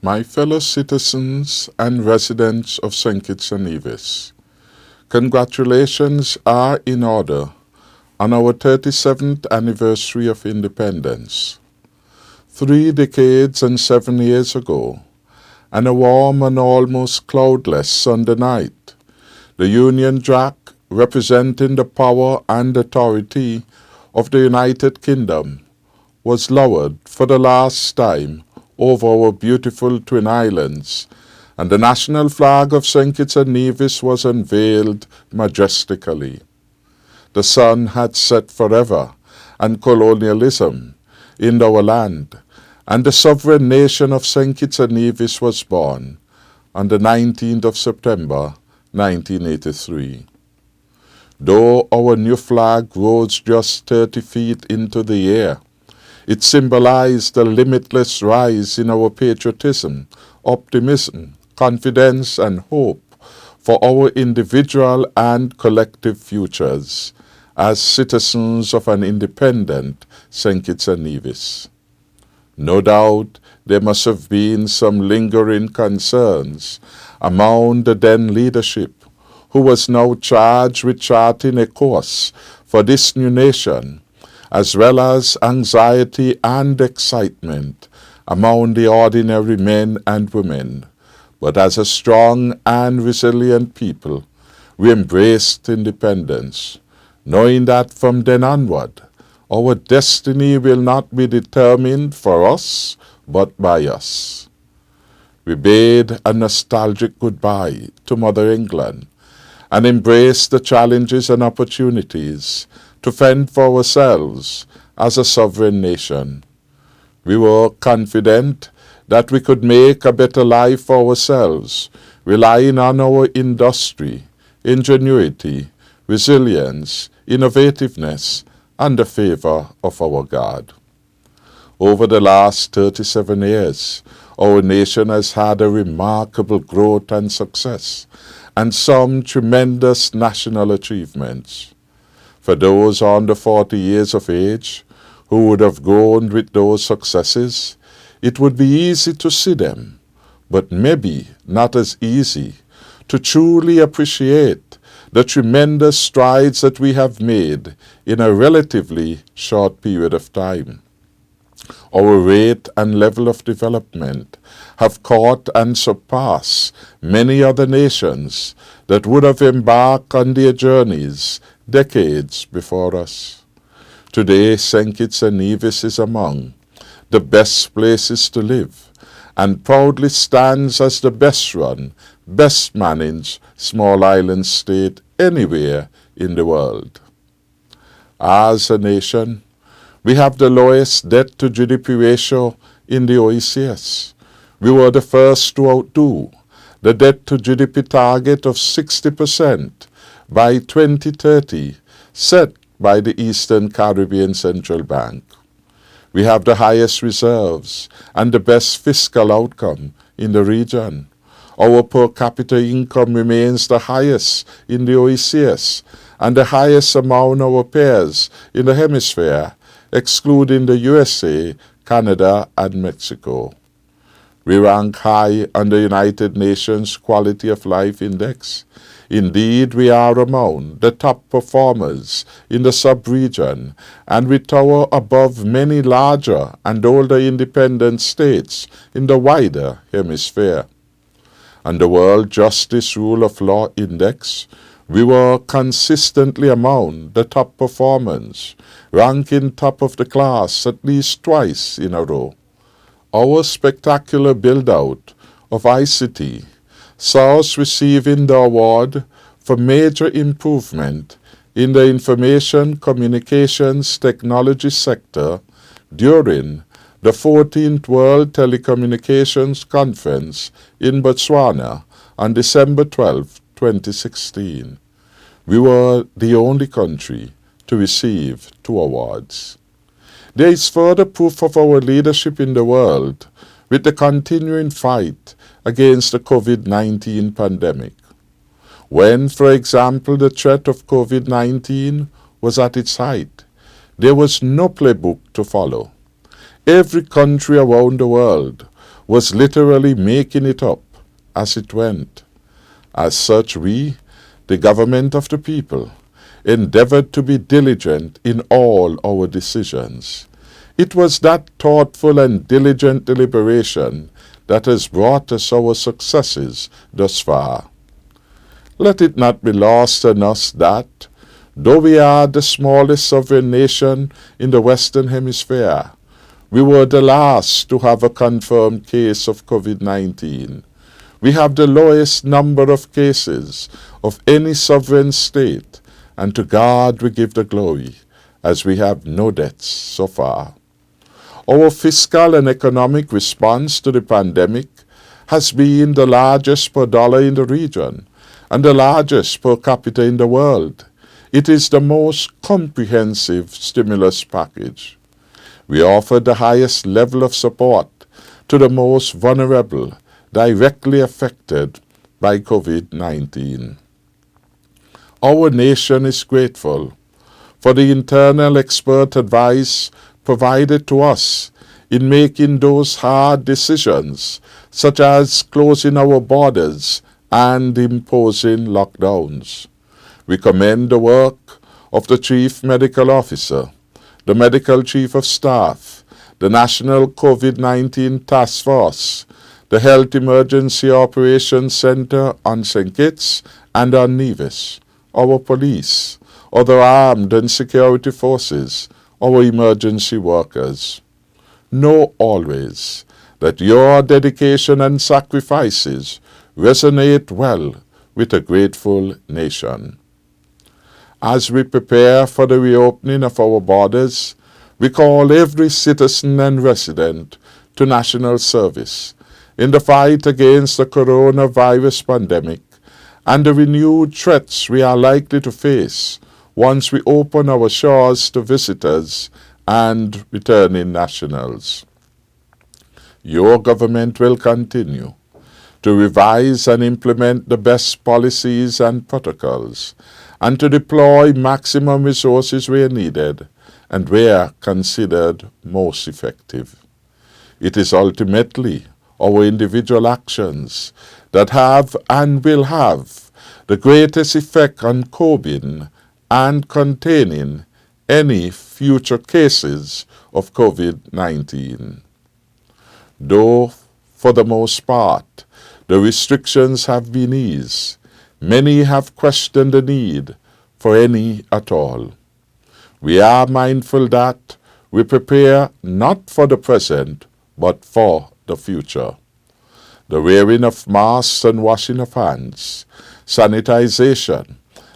My fellow citizens and residents of St. Kitts and Nevis, congratulations are in order on our 37th anniversary of independence. 3 decades and 7 years ago, and a warm and almost cloudless Sunday night, the Union Jack, representing the power and authority of the United Kingdom, was lowered for the last time over our beautiful twin islands, and the national flag of St. Kitts and Nevis was unveiled majestically. The sun had set forever, and colonialism in our land, and the sovereign nation of St. Kitts and Nevis was born on the 19th of September, 1983. Though our new flag rose just 30 feet into the air, it symbolized a limitless rise in our patriotism, optimism, confidence, and hope for our individual and collective futures as citizens of an independent St. Kitts and Nevis. No doubt there must have been some lingering concerns among the then leadership, who was now charged with charting a course for this new nation, as well as anxiety and excitement among the ordinary men and women. But as a strong and resilient people, we embraced independence, knowing that from then onward, our destiny will not be determined for us, but by us. We bade a nostalgic goodbye to Mother England and embraced the challenges and opportunities to fend for ourselves as a sovereign nation. We were confident that we could make a better life for ourselves, relying on our industry, ingenuity, resilience, innovativeness, and the favor of our God. Over the last 37 years, our nation has had a remarkable growth and success, and some tremendous national achievements. For those under 40 years of age who would have grown with those successes, it would be easy to see them, but maybe not as easy to truly appreciate the tremendous strides that we have made in a relatively short period of time. Our rate and level of development have caught and surpassed many other nations that would have embarked on their journeys decades before us. Today, St. Kitts and Nevis is among the best places to live, and proudly stands as the best run, best managed small island state anywhere in the world. As a nation, we have the lowest debt-to-GDP ratio in the OECS. We were the first to outdo the debt-to-GDP target of 60% by 2030, set by the Eastern Caribbean Central Bank. We have the highest reserves and the best fiscal outcome in the region. Our per capita income remains the highest in the OECS and the highest among our peers in the hemisphere, excluding the USA, Canada, and Mexico. We rank high on the United Nations Quality of Life Index. Indeed, we are among the top performers in the sub-region, and we tower above many larger and older independent states in the wider hemisphere. On the World Justice Rule of Law Index, we were consistently among the top performers, ranking top of the class at least twice in a row. Our spectacular build-out of ICT saw us receiving the award for major improvement in the information communications technology sector during the 14th World Telecommunications Conference in Botswana on December 12, 2016. We were the only country to receive 2 awards. There is further proof of our leadership in the world with the continuing fight against the COVID-19 pandemic. When, for example, the threat of COVID-19 was at its height, there was no playbook to follow. Every country around the world was literally making it up as it went. As such, we, the government of the people, endeavored to be diligent in all our decisions. It was that thoughtful and diligent deliberation that has brought us our successes thus far. Let it not be lost on us that, though we are the smallest sovereign nation in the Western Hemisphere, we were the last to have a confirmed case of COVID-19. We have the lowest number of cases of any sovereign state, and to God we give the glory, as we have no deaths so far. Our fiscal and economic response to the pandemic has been the largest per dollar in the region and the largest per capita in the world. It is the most comprehensive stimulus package. We offered the highest level of support to the most vulnerable, directly affected by COVID-19. Our nation is grateful for the internal expert advice provided to us in making those hard decisions, such as closing our borders and imposing lockdowns. We commend the work of the Chief Medical Officer, the Medical Chief of Staff, the National COVID-19 Task Force, the Health Emergency Operations Center on St. Kitts and on Nevis, our police, other armed and security forces, our emergency workers. Know always that your dedication and sacrifices resonate well with a grateful nation. As we prepare for the reopening of our borders, we call every citizen and resident to national service in the fight against the coronavirus pandemic and the renewed threats we are likely to face once we open our shores to visitors and returning nationals. Your government will continue to revise and implement the best policies and protocols, and to deploy maximum resources where needed and where considered most effective. It is ultimately our individual actions that have and will have the greatest effect on COVID and containing any future cases of COVID-19. Though, for the most part, the restrictions have been eased, many have questioned the need for any at all. We are mindful that we prepare not for the present, but for the future. The wearing of masks and washing of hands, sanitization,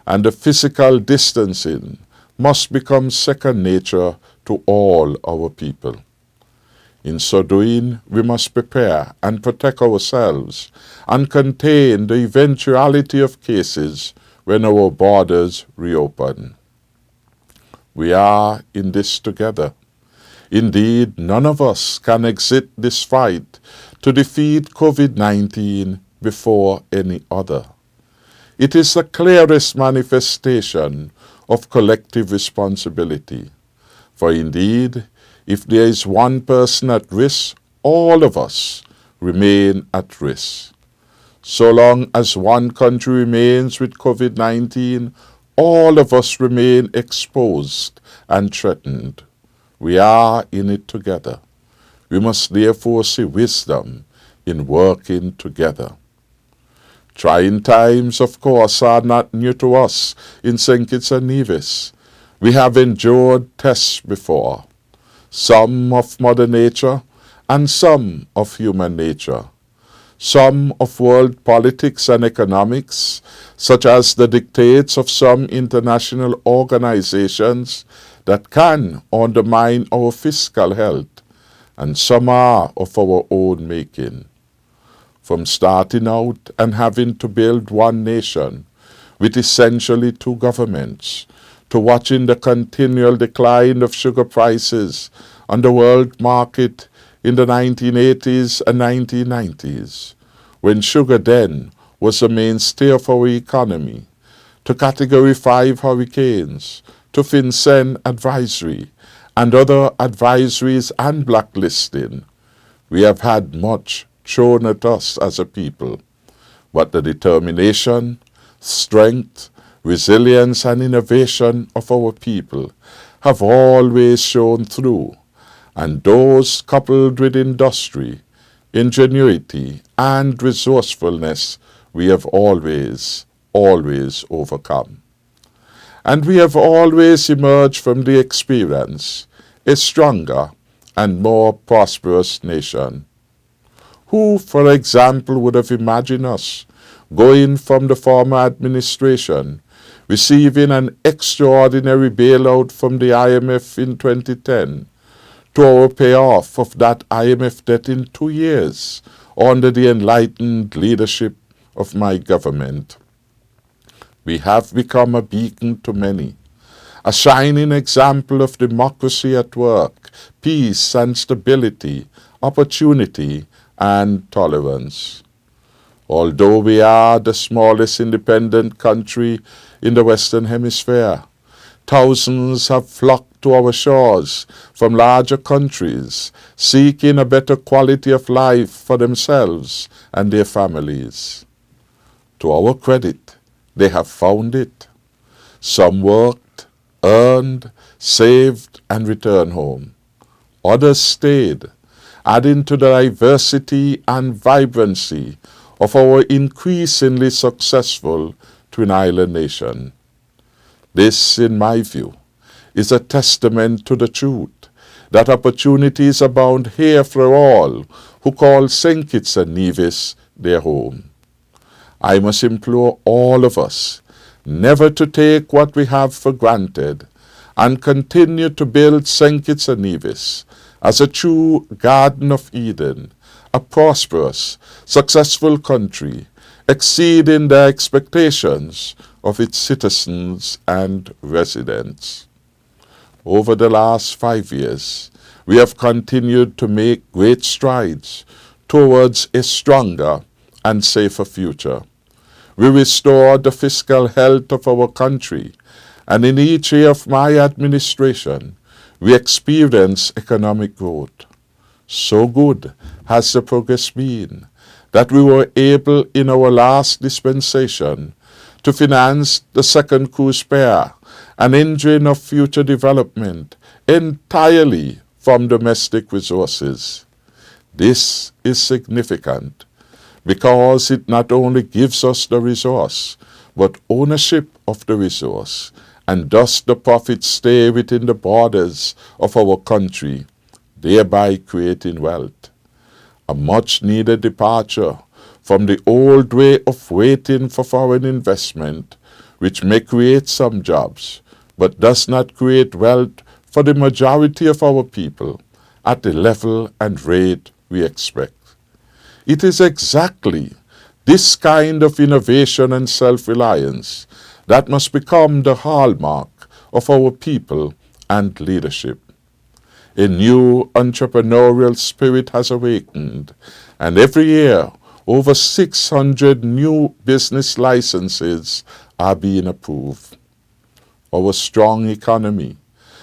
and the physical distancing must become second nature to all our people. In so doing, we must prepare and protect ourselves and contain the eventuality of cases when our borders reopen. We are in this together. Indeed, none of us can exit this fight to defeat COVID-19 before any other. It is the clearest manifestation of collective responsibility. For indeed, if there is one person at risk, all of us remain at risk. So long as one country remains with COVID-19, all of us remain exposed and threatened. We are in it together. We must therefore see wisdom in working together. Trying times, of course, are not new to us in St. Kitts and Nevis. We have endured tests before, some of Mother Nature and some of human nature, some of world politics and economics, such as the dictates of some international organizations that can undermine our fiscal health, and some are of our own making. From starting out and having to build one nation with essentially two governments, to watching the continual decline of sugar prices on the world market in the 1980s and 1990s, when sugar then was the mainstay of our economy, to Category 5 hurricanes, to FinCEN advisory, and other advisories and blacklisting, we have had much thrown at us as a people, but the determination, strength, resilience, and innovation of our people have always shone through, and those coupled with industry, ingenuity, and resourcefulness we have always overcome. And we have always emerged from the experience a stronger and more prosperous nation. Who, for example, would have imagined us going from the former administration, receiving an extraordinary bailout from the IMF in 2010, to our payoff of that IMF debt in 2 years under the enlightened leadership of my government? We have become a beacon to many, a shining example of democracy at work, peace and stability, opportunity and tolerance. Although we are the smallest independent country in the Western Hemisphere, thousands have flocked to our shores from larger countries, seeking a better quality of life for themselves and their families. To our credit, they have found it. Some worked, earned, saved, and returned home. Others stayed, adding to the diversity and vibrancy of our increasingly successful Twin Island nation. This, in my view, is a testament to the truth that opportunities abound here for all who call St. Kitts and Nevis their home. I must implore all of us never to take what we have for granted and continue to build St. Kitts and Nevis as a true Garden of Eden, a prosperous, successful country, exceeding the expectations of its citizens and residents. Over the last 5 years, we have continued to make great strides towards a stronger and safer future. We restored the fiscal health of our country, and in each year of my administration, we experienced economic growth. So good has the progress been that we were able in our last dispensation to finance the second cruise pair, an engine of future development, entirely from domestic resources. This is significant because it not only gives us the resource, but ownership of the resource, and thus the profits stay within the borders of our country, thereby creating wealth. A much-needed departure from the old way of waiting for foreign investment, which may create some jobs, but does not create wealth for the majority of our people at the level and rate we expect. It is exactly this kind of innovation and self-reliance that must become the hallmark of our people and leadership. A new entrepreneurial spirit has awakened, and every year over 600 new business licenses are being approved. Our strong economy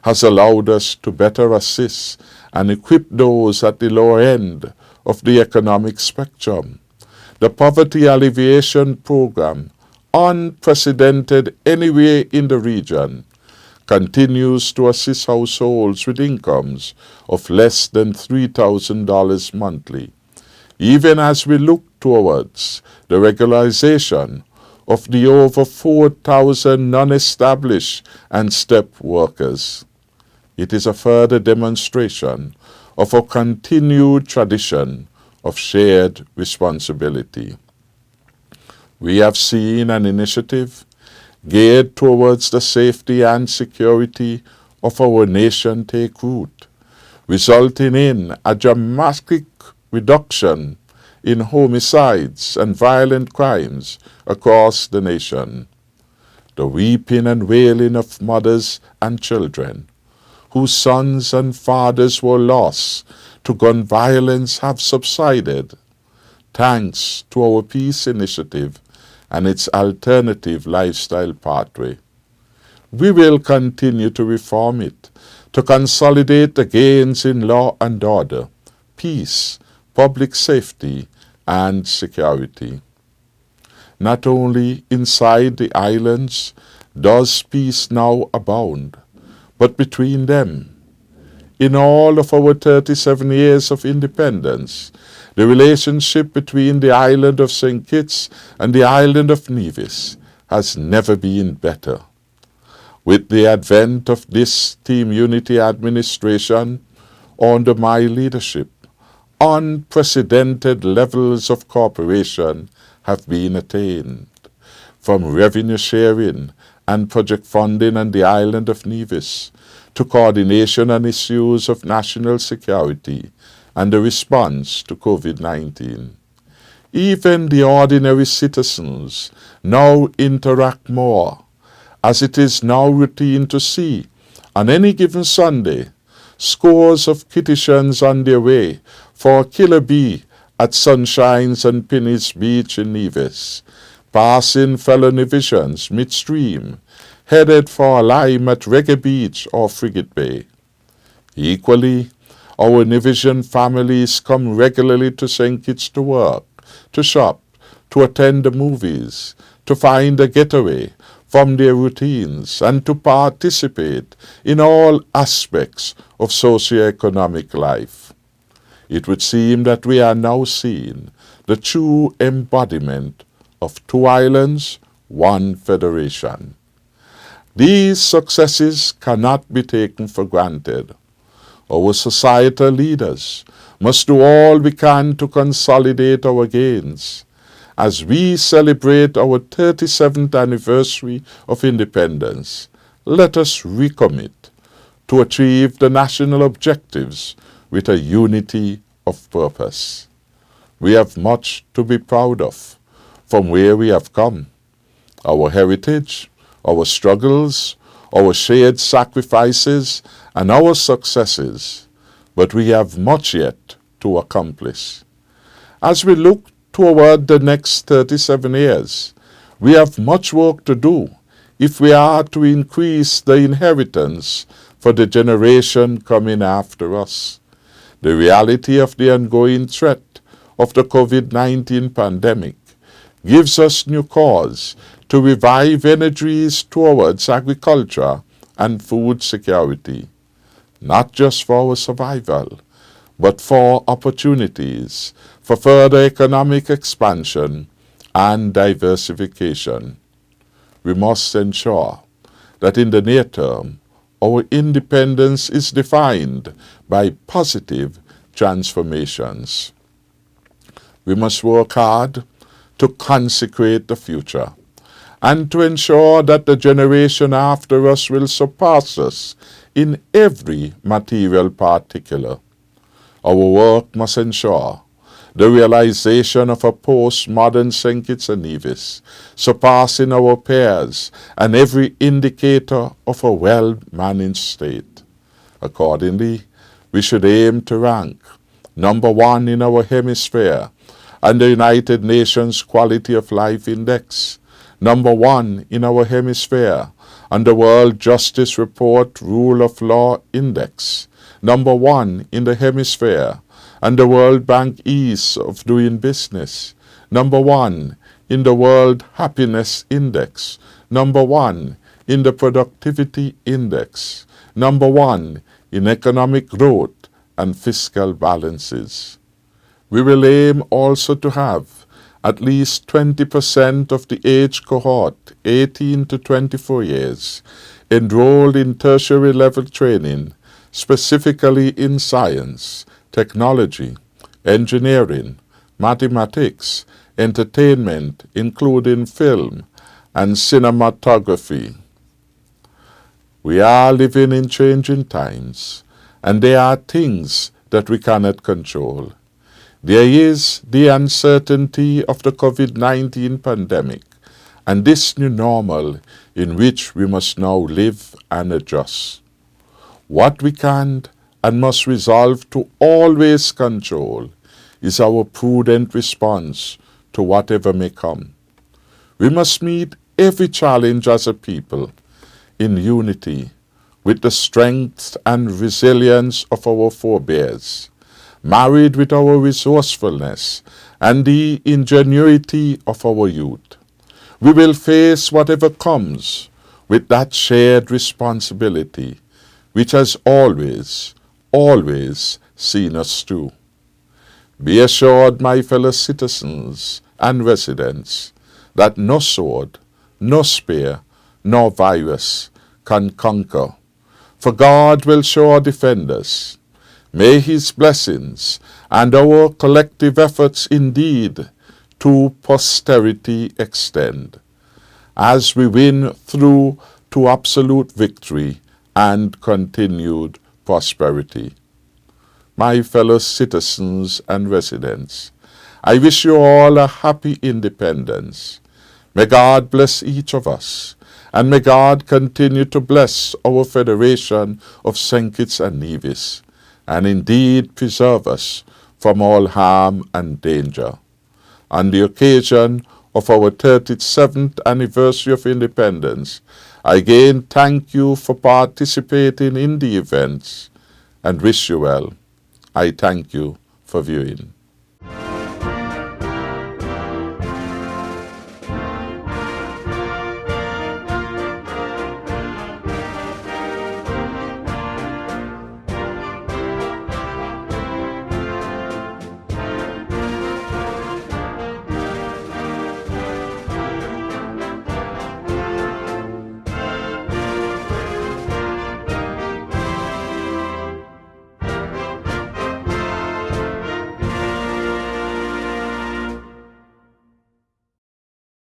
has allowed us to better assist and equip those at the lower end of the economic spectrum. The Poverty Alleviation Program, unprecedented anywhere in the region, continues to assist households with incomes of less than $3,000 monthly, even as we look towards the regularization of the over 4,000 non-established and step workers. It is a further demonstration of a continued tradition of shared responsibility. We have seen an initiative geared towards the safety and security of our nation take root, resulting in a dramatic reduction in homicides and violent crimes across the nation. The weeping and wailing of mothers and children whose sons and fathers were lost to gun violence have subsided, thanks to our peace initiative and its alternative lifestyle pathway. We will continue to reform it, to consolidate the gains in law and order, peace, public safety, and security. Not only inside the islands does peace now abound, but between them. In all of our 37 years of independence, the relationship between the island of St. Kitts and the island of Nevis has never been better. With the advent of this Team Unity administration under my leadership, unprecedented levels of cooperation have been attained, from revenue sharing and project funding on the island of Nevis to coordination on issues of national security and the response to COVID-19. Even the ordinary citizens now interact more, as it is now routine to see, on any given Sunday, scores of Kittitians on their way for a killer bee at Sunshines and Penny's Beach in Nevis, passing fellow Nevisians midstream, headed for a lime at Reggae Beach or Frigate Bay. Equally, our Nevisian families come regularly to St. Kitts to work, to shop, to attend the movies, to find a getaway from their routines, and to participate in all aspects of socio-economic life. It would seem that we are now seeing the true embodiment of two islands, one federation. These successes cannot be taken for granted. Our societal leaders must do all we can to consolidate our gains. As we celebrate our 37th anniversary of independence, let us recommit to achieve the national objectives with a unity of purpose. We have much to be proud of from where we have come. Our heritage, our struggles, our shared sacrifices, and our successes, but we have much yet to accomplish. As we look toward the next 37 years, we have much work to do if we are to increase the inheritance for the generation coming after us. The reality of the ongoing threat of the COVID-19 pandemic gives us new cause to revive energies towards agriculture and food security, not just for our survival, but for opportunities for further economic expansion and diversification. We must ensure that in the near term, our independence is defined by positive transformations. We must work hard to consecrate the future and to ensure that the generation after us will surpass us in every material particular. Our work must ensure the realization of a postmodern St. Kitts and Nevis, surpassing our peers and every indicator of a well-managed state. Accordingly, we should aim to rank number one in our hemisphere and the United Nations Quality of Life Index, number one in our hemisphere and the World Justice Report Rule of Law Index, number one in the hemisphere and the World Bank Ease of Doing Business, number one in the World Happiness Index, number one in the Productivity Index, number one in economic growth and fiscal balances. We will aim also to have at least 20% of the age cohort, 18 to 24 years, enrolled in tertiary level training, specifically in science, technology, engineering, mathematics, entertainment, including film and cinematography. We are living in changing times, and there are things that we cannot control. There is the uncertainty of the COVID-19 pandemic and this new normal in which we must now live and adjust. What we can and must resolve to always control is our prudent response to whatever may come. We must meet every challenge as a people in unity with the strength and resilience of our forebears, married with our resourcefulness and the ingenuity of our youth. We will face whatever comes with that shared responsibility which has always, always seen us through. Be assured, my fellow citizens and residents, that no sword, no spear, nor virus can conquer, for God will sure defend us. May his blessings and our collective efforts indeed to posterity extend, as we win through to absolute victory and continued prosperity. My fellow citizens and residents, I wish you all a happy independence. May God bless each of us, and may God continue to bless our Federation of St. Kitts and Nevis, and indeed preserve us from all harm and danger. On the occasion of our 37th anniversary of independence, I again thank you for participating in the events and wish you well. I thank you for viewing.